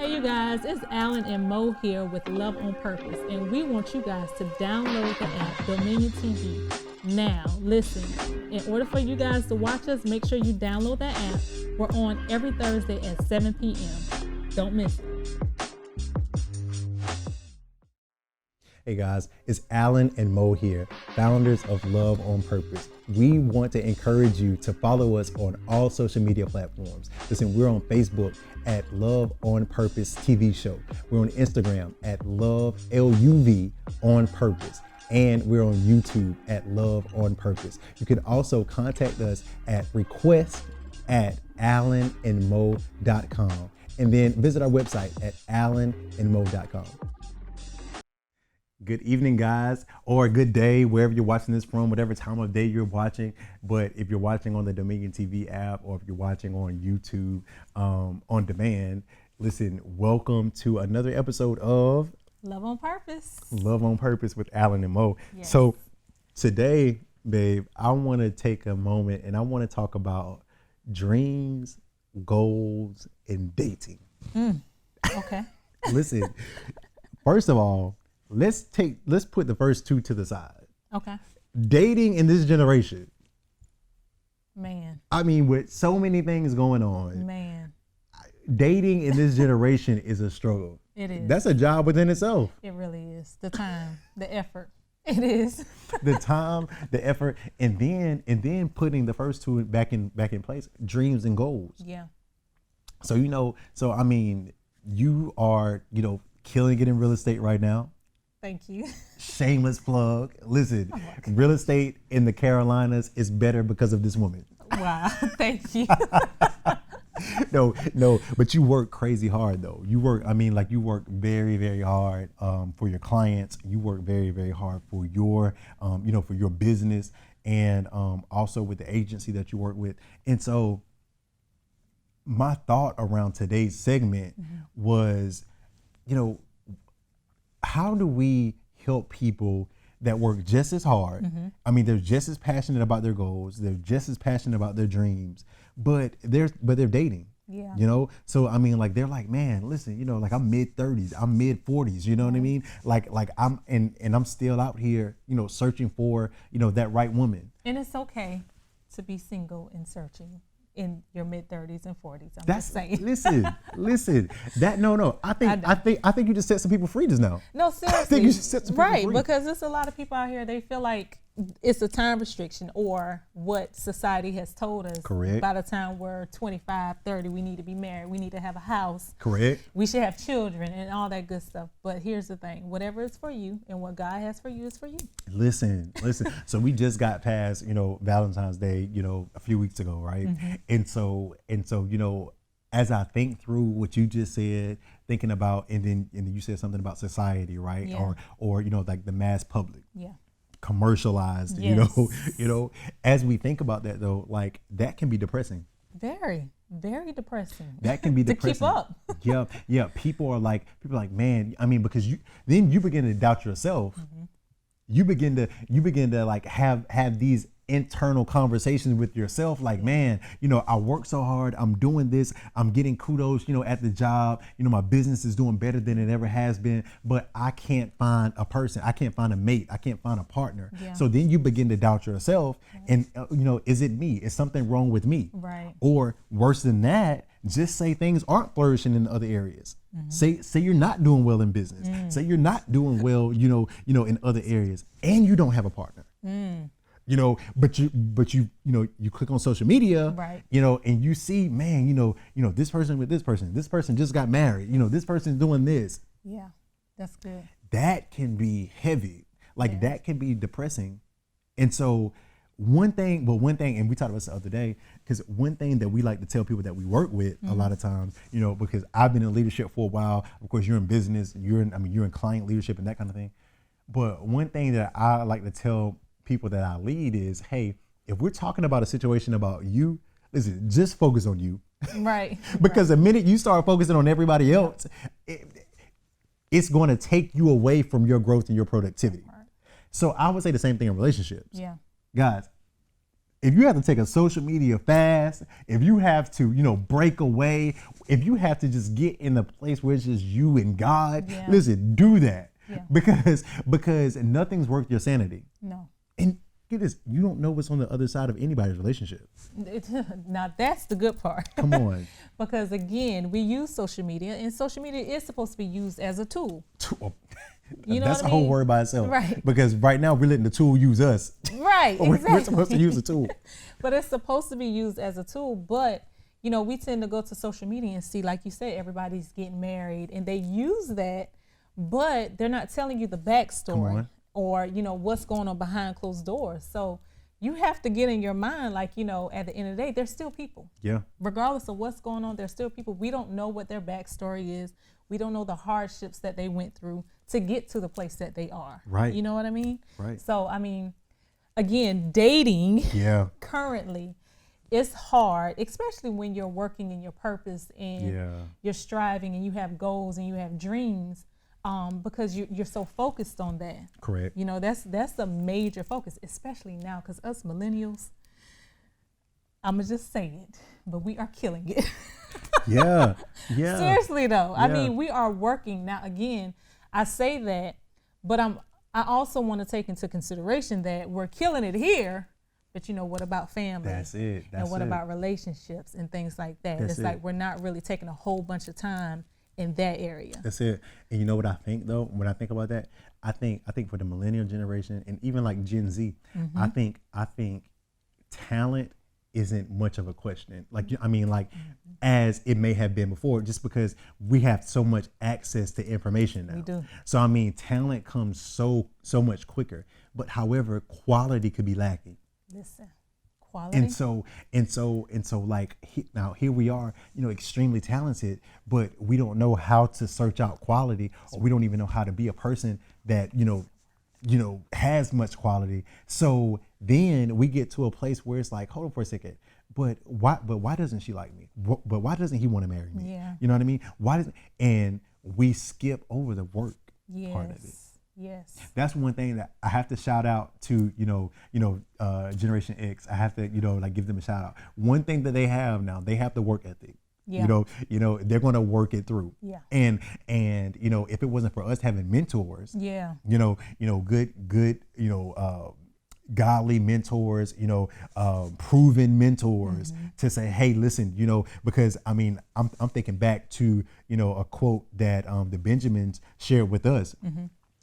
Hey you guys, it's Alan and Mo here with Love on Purpose, and we want you guys to download the app Dominion TV. Now, listen, in order for you guys to watch us, make sure you download that app. We're on every Thursday at 7 p.m. Don't miss it. Hey guys, it's Alan and Mo here, founders of Love on Purpose. We want to encourage you to follow us on all social media platforms. Listen, we're on Facebook at Love on Purpose TV show. We're on Instagram at Love LUV on Purpose. And we're on YouTube at Love on Purpose. You can also contact us at request@alanandmo.com. And then visit our website at alanandmo.com. Good evening, guys, or good day, wherever you're watching this from, whatever time of day you're watching. But if you're watching on the Dominion TV app, or if you're watching on YouTube on demand, listen, welcome to another episode of Love on Purpose. Love on Purpose with Alan and Mo. Yes. So today, babe, I want to take a moment and I want to talk about dreams, goals, and dating. Okay. Listen, first of all, let's put the first two to the side. Okay. Dating in this generation. Man. I mean, with so many things going on, Man. dating in this generation is a struggle. It is. That's a job within itself. It really is. The time, the effort. It is. The time, the effort, and then putting the first two back in place, dreams and goals. Yeah. So I mean, you are, killing it in real estate right now. Thank you. Shameless plug. Listen, real estate in the Carolinas is better because of this woman. Wow. Thank you. No, but you work crazy hard though. You work very, very hard for your clients. You work very, very hard for your, for your business, and also with the agency that you work with. And so my thought around today's segment was, how do we help people that work just as hard? I mean, they're just as passionate about their goals. They're just as passionate about their dreams, but they're dating. Yeah. So I mean, like, they're like, man, listen, like, I'm mid-30s, I'm mid-40s, you know what I mean? Like I'm and I'm still out here, searching for, that right woman. And it's okay to be single and searching in your mid-30s and 40s. That's just saying. Listen. That no. I think you just set some people free just now. No, seriously. I think you should set some people right, free. because there's a lot of people out here, they feel like it's a time restriction, or what society has told us. Correct. By the time we're 25, 30, we need to be married. We need to have a house. Correct. We should have children and all that good stuff. But here's the thing, whatever is for you and what God has for you is for you. Listen. So we just got past, Valentine's Day, a few weeks ago, right? And so, as I think through what you just said, thinking about, and then you said something about society, right? Yeah. Or like the mass public. Yeah. Commercialized, Yes. As we think about that though, like, that can be depressing. Very, very depressing. That can be to depressing. keep up. Yeah. People are like, man, I mean, because you begin to doubt yourself. You begin to like have these internal conversations with yourself, like, man, I work so hard, I'm doing this, I'm getting kudos, at the job, my business is doing better than it ever has been, but I can't find a person, I can't find a mate, I can't find a partner. Yeah. So then you begin to doubt yourself, and is it me? Is something wrong with me? Right. Or worse than that, just say things aren't flourishing in other areas. Say you're not doing well in business. Say you're not doing well, in other areas, and you don't have a partner. But you click on social media, right? And you see, man, this person with this person just got married, this person's doing this. Yeah, that's good. That can be heavy, like, Yeah. that can be depressing. And so one thing, and we talked about this the other day, because one thing that we like to tell people that we work with a lot of times, because I've been in leadership for a while. Of course, you're in business, you're in client leadership and that kind of thing. But one thing that I like to tell people that I lead is, hey, if we're talking about a situation about you, listen, just focus on you. Right. Because the minute you start focusing on everybody else, it's going to take you away from your growth and your productivity. Right. So I would say the same thing in relationships. Yeah. Guys, if you have to take a social media fast, if you have to, break away, if you have to just get in a place where it's just you and God, listen, do that. Yeah. Because nothing's worth your sanity. No. And get this, you don't know what's on the other side of anybody's relationship. Now that's the good part. Come on. Because again, we use social media, and social media is supposed to be used as a tool. You know That's what a I mean? whole word by itself. Right. Because right now we're letting the tool use us. Right, exactly. We're supposed to use the tool. But it's supposed to be used as a tool. But, we tend to go to social media and see, like you said, everybody's getting married, and they use that, but they're not telling you the backstory or, what's going on behind closed doors. So you have to get in your mind, like, at the end of the day, they're still people. Yeah. Regardless of what's going on, they're still people. We don't know what their backstory is. We don't know the hardships that they went through to get to the place that they are. Right. You know what I mean? Right. So, again, dating currently is hard, especially when you're working in your purpose and you're striving and you have goals and you have dreams, because you're so focused on that. Correct. That's a major focus, especially now, because us millennials, I'm going to just say it, but we are killing it. Yeah. Seriously though, Yeah. we are working now. Again, I say that, but I also want to take into consideration that we're killing it here, but what about family? That's it. And what about relationships and things like that? It's like we're not really taking a whole bunch of time in that area. That's it. And you know what I think though, when I think about that, I think for the millennial generation and even like Gen Z, I think talent isn't much of a question. As it may have been before, just because we have so much access to information now. We do. So talent comes so much quicker. But however, quality could be lacking. Listen, quality. And so now here we are, extremely talented, but we don't know how to search out quality, or we don't even know how to be a person that, has much quality. So then we get to a place where it's like, hold on for a second, but why doesn't she like me? But why doesn't he want to marry me? Yeah. You know what I mean? And we skip over the work part of it. Yes. That's one thing that I have to shout out to, Generation X. I have to, give them a shout out. One thing that they have now, they have the work ethic. Yeah. They're going to work it through. Yeah. And if it wasn't for us having mentors, good, godly mentors, proven mentors to say, hey, listen, because I'm thinking back to, a quote that the Benjamins shared with us.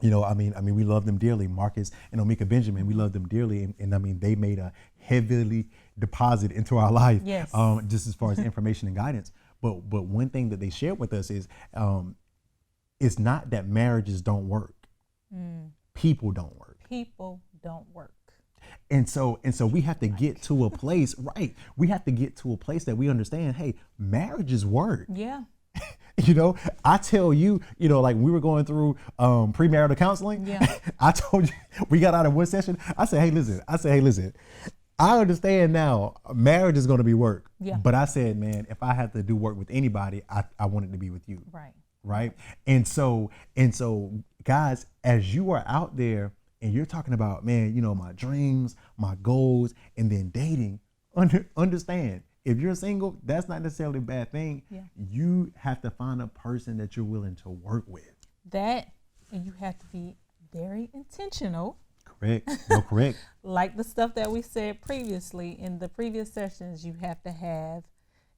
We love them dearly. Marcus and Omika Benjamin, we love them dearly. And they made a heavily deposit into our life, yes. Just as far as information and guidance. But one thing that they shared with us is it's not that marriages don't work. People don't work. People don't work. And so we have to get to a place, right? We have to get to a place that we understand, hey, marriages work. Yeah. I tell you, like we were going through premarital counseling. Yeah. I told you, we got out of one session. I said, hey, listen. I understand now marriage is going to be work. Yeah. But I said, man, if I have to do work with anybody, I want it to be with you. Right. Right. And so guys, as you are out there and you're talking about, man, my dreams, my goals, and then dating, understand, if you're single, that's not necessarily a bad thing. Yeah. You have to find a person that you're willing to work with. And you have to be very intentional. Correct. No, correct. Like the stuff that we said previously in the previous sessions, you have to have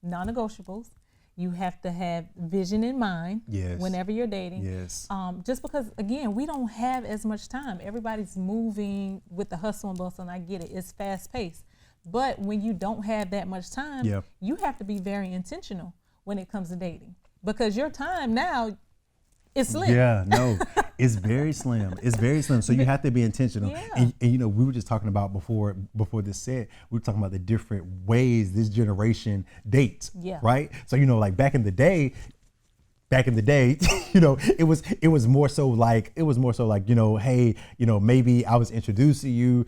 non-negotiables. You have to have vision in mind. Yes. Whenever you're dating. Yes. Just because, again, we don't have as much time. Everybody's moving with the hustle and bustle, and I get it. It's fast paced. But when you don't have that much time, you have to be very intentional when it comes to dating, because your time now is slim. Yeah, no, it's very slim. It's very slim. So you have to be intentional. Yeah. And we were just talking about before this set, we were talking about the different ways this generation dates. Yeah. Right. So, like back in the day, it was more so like, hey, maybe I was introduced to you,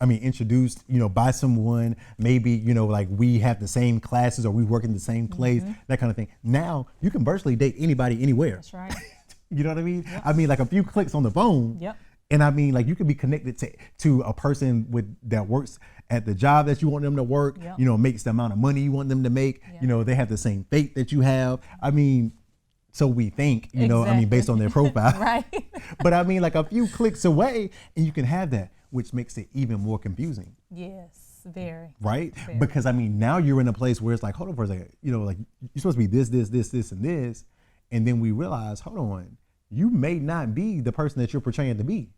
introduced, by someone, maybe, like we have the same classes or we work in the same place, that kind of thing. Now you can virtually date anybody anywhere. That's right. You know what I mean? Yep. Like a few clicks on the phone. Yep. And you could be connected to a person that works at the job that you want them to work, Yep. makes the amount of money you want them to make. Yeah. They have the same faith that you have. I mean, so we think, Exactly. based on their profile. Right. But I mean, like a few clicks away and you can have that, which makes it even more confusing. Yes, very. Right? Very. Because I mean, now you're in a place where it's like, hold on for a second, like you're supposed to be this, and this. And then we realize, hold on, you may not be the person that you're portraying to be.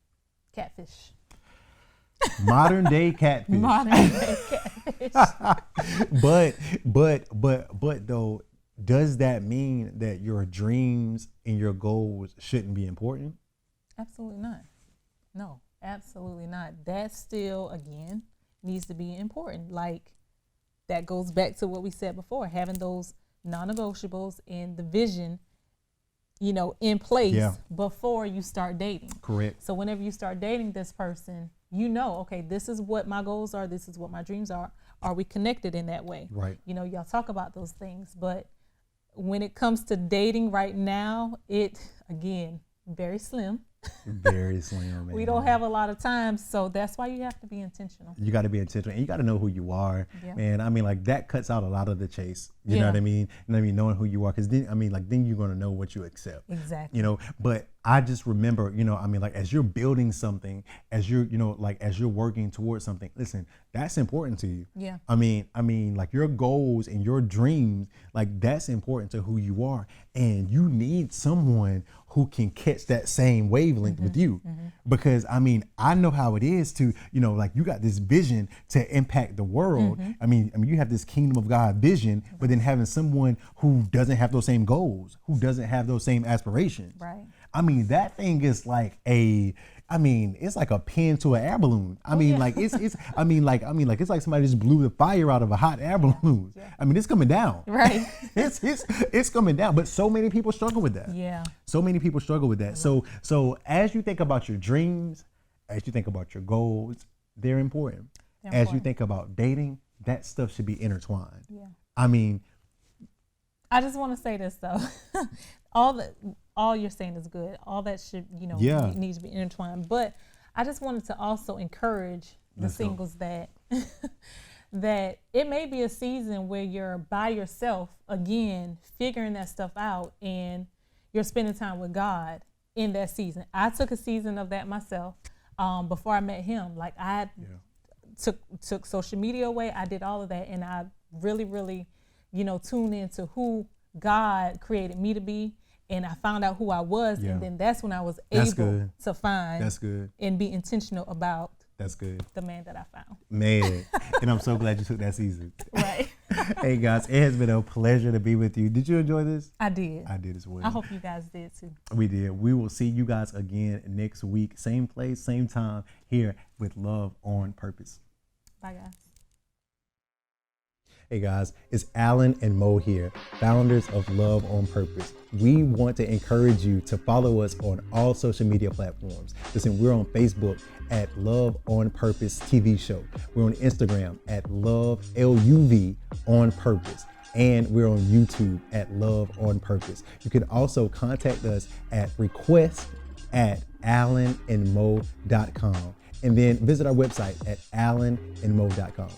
Catfish. Modern day catfish. Modern day catfish. But though, does that mean that your dreams and your goals shouldn't be important? Absolutely not. No, absolutely not. That still, again, needs to be important. Like, that goes back to what we said before, having those non-negotiables and the vision, in place before you start dating. Correct. So whenever you start dating this person, okay, this is what my goals are, this is what my dreams are. Are we connected in that way? Right. Y'all talk about those things, but when it comes to dating right now, it, again, very slim. Very slim, man. We don't have a lot of time, so that's why you have to be intentional. You got to be intentional, and you got to know who you are, man. I mean, like that cuts out a lot of the chase. You know what I mean? Knowing who you are, because then, then you're gonna know what you accept. Exactly. But I just remember, like as you're building something, as you're, as you're working towards something. Listen, that's important to you. Yeah. I mean, like your goals and your dreams, like that's important to who you are, and you need someone who can catch that same wavelength with you. Because I know how it is to, like you got this vision to impact the world. I mean, you have this kingdom of God vision, but then having someone who doesn't have those same goals, who doesn't have those same aspirations. Right. That thing is like it's like a pin to an air balloon. It's like somebody just blew the fire out of a hot air balloon. Yeah. It's coming down. Right. It's coming down. But so many people struggle with that. Yeah. So many people struggle with that. So as you think about your dreams, as you think about your goals, they're important. As you think about dating, that stuff should be intertwined. Yeah. I just want to say this though. All you're saying is good. All that should, needs to be intertwined. But I just wanted to also encourage the singles that that it may be a season where you're by yourself again, figuring that stuff out, and you're spending time with God in that season. I took a season of that myself before I met him. Like I took social media away. I did all of that, and I really, really, tuned into who God created me to be. And I found out who I was, and then that's when I was able to find and be intentional about the man that I found. Man, and I'm so glad you took that season. Right. Hey guys, it has been a pleasure to be with you. Did you enjoy this? I did. I did as well. I hope you guys did too. We did. We will see you guys again next week. Same place, same time here with Love on Purpose. Bye guys. Hey guys, it's Alan and Mo here, founders of Love on Purpose. We want to encourage you to follow us on all social media platforms. Listen, we're on Facebook at Love on Purpose TV show. We're on Instagram at Love LUV on Purpose. And we're on YouTube at Love on Purpose. You can also contact us at request@alanandmo.com. And then visit our website at alanandmo.com.